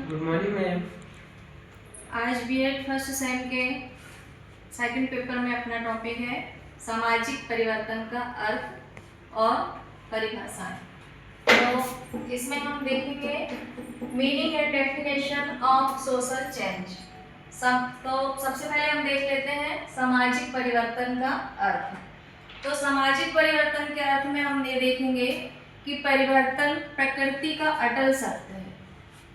Good morning ma'am. आज BEd first sem के second paper में अपना टॉपिक है सामाजिक परिवर्तन का अर्थ और परिभाषाएं। तो इसमें हम देखेंगे meaning and definition of social change. सबसे पहले हम देख लेते हैं सामाजिक परिवर्तन का अर्थ। तो सामाजिक परिवर्तन के अर्थ में हम ये देखेंगे कि परिवर्तन प्रकृति का अटल सत्य है।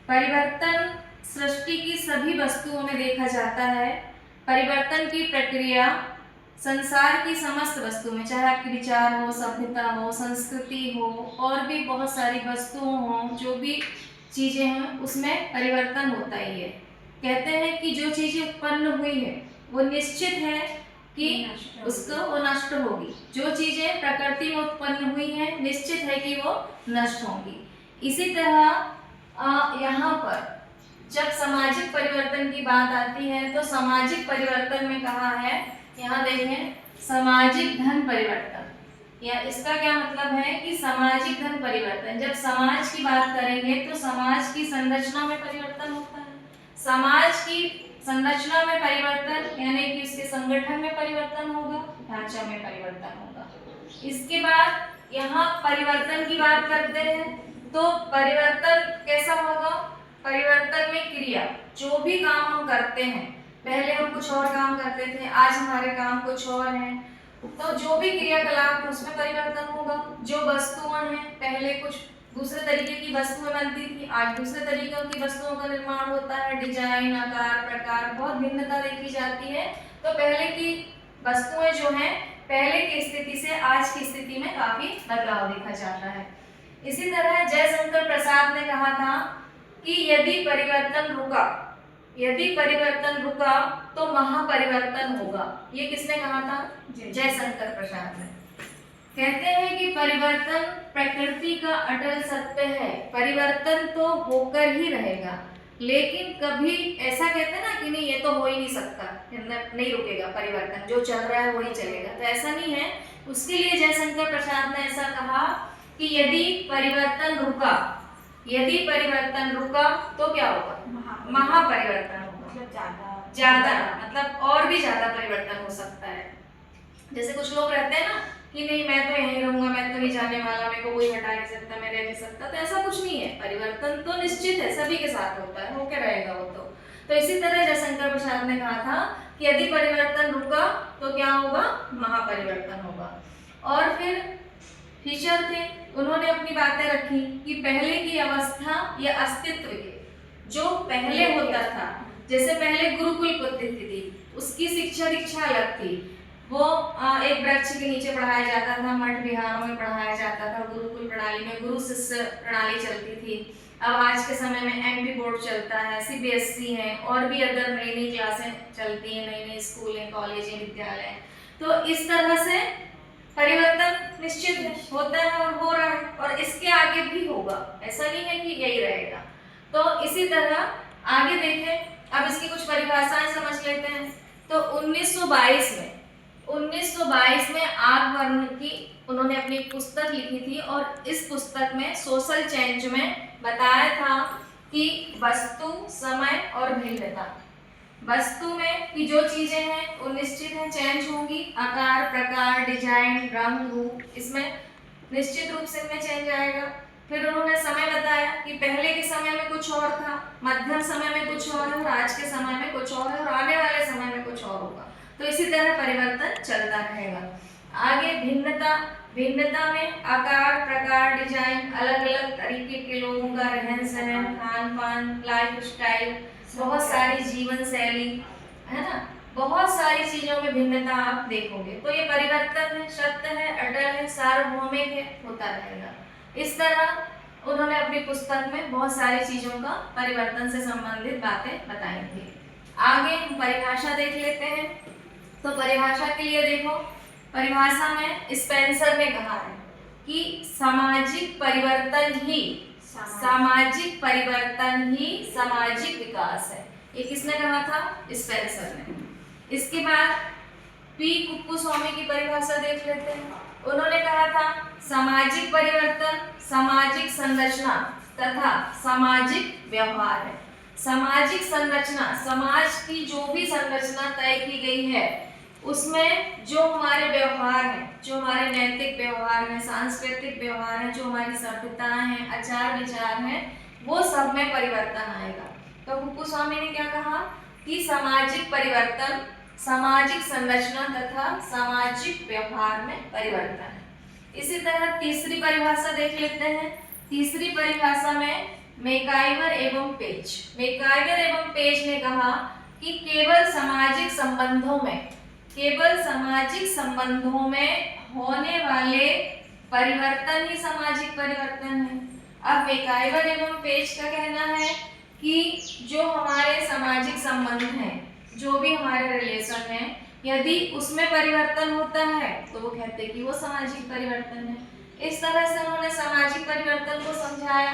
परिवर्तन सृष्टि की सभी वस्तुओं में देखा जाता है। परिवर्तन की प्रक्रिया संसार की समस्त वस्तु में, चाहे आपके विचार हो, सभ्यता हो, संस्कृति हो, और भी बहुत सारी वस्तुओं हो, जो भी चीजें हैं उसमें परिवर्तन होता ही है। कहते हैं कि जो चीजें उत्पन्न हुई है वो निश्चित है कि उसको वो नष्ट होगी। जो चीजें प्रकृति में उत्पन्न हुई है निश्चित है कि वो नष्ट होंगी। इसी तरह यहाँ पर जब सामाजिक परिवर्तन की बात आती है तो सामाजिक परिवर्तन में कहा है, यहाँ देखें, सामाजिक धन परिवर्तन, या इसका क्या मतलब है कि सामाजिक धन परिवर्तन। जब समाज की बात करेंगे तो समाज की संरचना में परिवर्तन होता है। समाज की संरचना में परिवर्तन यानी कि उसके संगठन में परिवर्तन होगा, ढांचा में परिवर्तन होगा। इसके बाद यहाँ परिवर्तन की बात करते हैं तो परिवर्तन कैसा होगा? परिवर्तन में क्रिया, जो भी काम हम करते हैं, पहले हम कुछ और काम करते थे, आज हमारे काम कुछ और हैं, तो जो भी क्रियाकलाप है उसमें परिवर्तन होगा। जो वस्तुएं हैं, पहले कुछ दूसरे तरीके की वस्तुएं बनती थी, आज दूसरे तरीके की वस्तुओं का निर्माण होता है। डिजाइन, आकार, प्रकार, बहुत भिन्नता देखी जाती है। तो पहले की वस्तुएं जो हैं, पहले की स्थिति से आज की स्थिति में काफी बदलाव देखा जाता है। इसी तरह जयशंकर प्रसाद ने कहा था कि यदि परिवर्तन रुका तो महापरिवर्तन होगा। ये किसने कहा था? जयशंकर प्रसाद ने। कहते हैं कि परिवर्तन प्रकृति का अटल सत्य है। परिवर्तन तो होकर ही रहेगा, लेकिन कभी ऐसा कहते हैं ना कि नहीं, ये तो हो ही नहीं सकता, नहीं रुकेगा परिवर्तन, जो चल रहा है वही चलेगा, तो ऐसा नहीं है। उसके लिए जयशंकर प्रसाद ने ऐसा कहा कि यदि परिवर्तन रुका तो क्या होगा? महापरिवर्तन होगा। मतलब ज्यादा मतलब और भी ज्यादा परिवर्तन हो सकता है। जैसे कुछ लोग रहते हैं ना कि नहीं, मैं तो यहीं रहूंगा, मैं तो नहीं जाने वाला, मेरे को कोई हटा नहीं सकता, मैं रह नहीं सकता, तो ऐसा कुछ नहीं है। परिवर्तन तो निश्चित है, सभी के साथ होता है, होके रहेगा वो तो इसी तरह जयशंकर प्रसाद ने कहा था कि यदि परिवर्तन रुका तो क्या होगा? महापरिवर्तन होगा। और फिर फीचर थे, उन्होंने अपनी बातें रखी कि पहले की अवस्था या अस्तित्व के, जो पहले होता था, जैसे पहले गुरुकुल पद्धति थी, उसकी शिक्षा दीक्षा अलग थी। वो एक वृक्ष के नीचे पढ़ाया जाता था, मठ विहारों में पढ़ाया जाता था, गुरुकुल प्रणाली में गुरु शिष्य प्रणाली चलती थी। अब आज के समय में एमपी बोर्ड चलता है, सीबीएसई है, और भी अदर नई नई क्लासें चलती हैं, नई नई स्कूल हैं, कॉलेज हैं, विद्यालय। तो इस तरह से परिवर्तन निश्चित होता है और हो रहा है, और इसके आगे भी होगा, ऐसा नहीं है कि यही रहेगा। तो इसी तरह आगे देखें, अब इसकी कुछ परिभाषाएं समझ लेते हैं। तो 1922 में आग वर्ण की उन्होंने अपनी पुस्तक लिखी थी, और इस पुस्तक में सोशल चेंज में बताया था कि वस्तु, समय और भिन्नता। वस्तु में कि जो चीजें हैं वो निश्चित है, चेंज होंगी, आकार, प्रकार, डिजाइन, रंग, रूप, इसमें निश्चित रूप से इनमें चेंज आएगा। फिर उन्होंने समय बताया कि पहले के समय में कुछ और था, मध्यम समय में कुछ और है, और आज के समय में कुछ और है, और आने वाले समय में कुछ और होगा। तो इसी तरह परिवर्तन चलता रहेगा। आगे भिन्नता में आकार, प्रकार, डिजाइन, अलग अलग तरीके के लोगों का रहन सहन, खान पान, लाइफ स्टाइल, बहुत सारी जीवन शैली, है ना, बहुत सारी चीजों में भिन्नता आप देखोगे। तो ये परिवर्तन है, सत्य है, अटल है, सार्वभौमिक है, होता रहेगा। इस तरह उन्होंने अपनी पुस्तक में बहुत सारी चीजों का परिवर्तन से संबंधित बातें बताई थी। आगे हम परिभाषा देख लेते हैं। तो परिभाषा के लिए देखो, परिभाषा में स्पेंसर ने कहा है कि सामाजिक परिवर्तन ही सामाजिक विकास है। ये किसने कहा था? स्पेंसर ने। इसके बाद पी कुप्पुस्वामी की परिभाषा देख लेते हैं। उन्होंने कहा था सामाजिक परिवर्तन सामाजिक संरचना तथा सामाजिक व्यवहार है। सामाजिक संरचना, समाज की जो भी संरचना तय की गई है उसमें जो हमारे व्यवहार हैं, जो हमारे नैतिक व्यवहार हैं, सांस्कृतिक व्यवहार हैं, जो हमारी सभ्यताएं हैं, आचार विचार हैं, वो सब में परिवर्तन आएगा। तो फुकुस्वामी ने क्या कहा कि सामाजिक परिवर्तन सामाजिक संरचना तथा सामाजिक व्यवहार में परिवर्तन है। इसी तरह तीसरी परिभाषा देख लेते हैं। तीसरी परिभाषा में मैकाइवर एवं पेज ने कहा कि केवल सामाजिक संबंधों में होने वाले परिवर्तन ही सामाजिक परिवर्तन है। अब मैकाइवर एवं पेज का कहना है कि जो हमारे सामाजिक संबंध हैं, जो भी हमारे रिलेशन है, यदि उसमें परिवर्तन होता है तो वो कहते हैं कि वो सामाजिक परिवर्तन है। इस तरह से उन्होंने सामाजिक परिवर्तन को समझाया।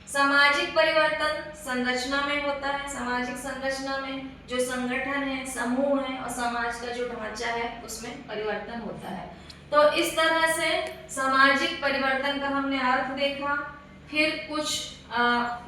सामाजिक परिवर्तन संरचना में होता है, सामाजिक संरचना में जो संगठन है, समूह है और समाज का जो ढांचा है उसमें परिवर्तन होता है। तो इस तरह से सामाजिक परिवर्तन का हमने अर्थ देखा। फिर कुछ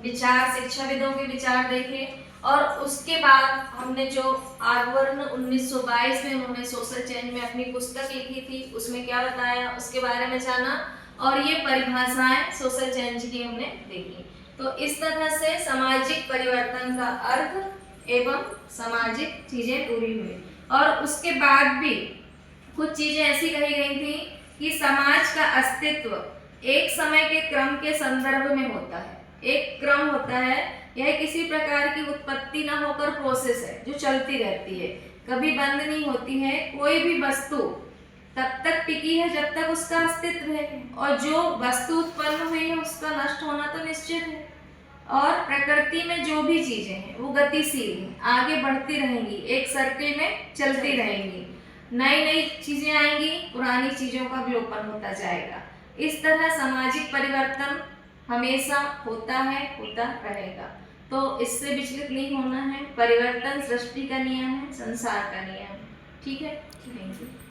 विचार, शिक्षाविदों के विचार देखे और उसके बाद हमने जो आर्बर्न 1922 में उन्होंने सोशल चेंज में अपनी पुस्तक लिखी थी उसमें क्या बताया उसके बारे में जाना और ये परिभाषाएं सोशल चेंज की हमने देखी। तो इस तरह से सामाजिक परिवर्तन का अर्थ एवं सामाजिक चीजें पूरी हुई। और उसके बाद भी कुछ चीजें ऐसी कही गई थी कि समाज का अस्तित्व एक समय के क्रम के संदर्भ में होता है। एक क्रम होता है, यह किसी प्रकार की उत्पत्ति ना होकर प्रोसेस है जो चलती रहती है, कभी बंद नहीं होती है। कोई भी वस्तु तब तक टिकी है जब तक उसका अस्तित्व है और जो वस्तु उत्पन्न हुई है उसका नष्ट होना तो निश्चित है। और प्रकृति में जो भी चीजें हैं वो गतिशील हैं, आगे बढ़ती रहेंगी, एक सर्किल में चलती रहेंगी, नई नई चीजें आएंगी, पुरानी चीजों का विलोपन होता जाएगा। इस तरह सामाजिक परिवर्तन हमेशा होता है, होता रहेगा। तो इससे विचलित नहीं होना है। परिवर्तन सृष्टि का नियम है, संसार का नियम है। ठीक है, थैंक यू।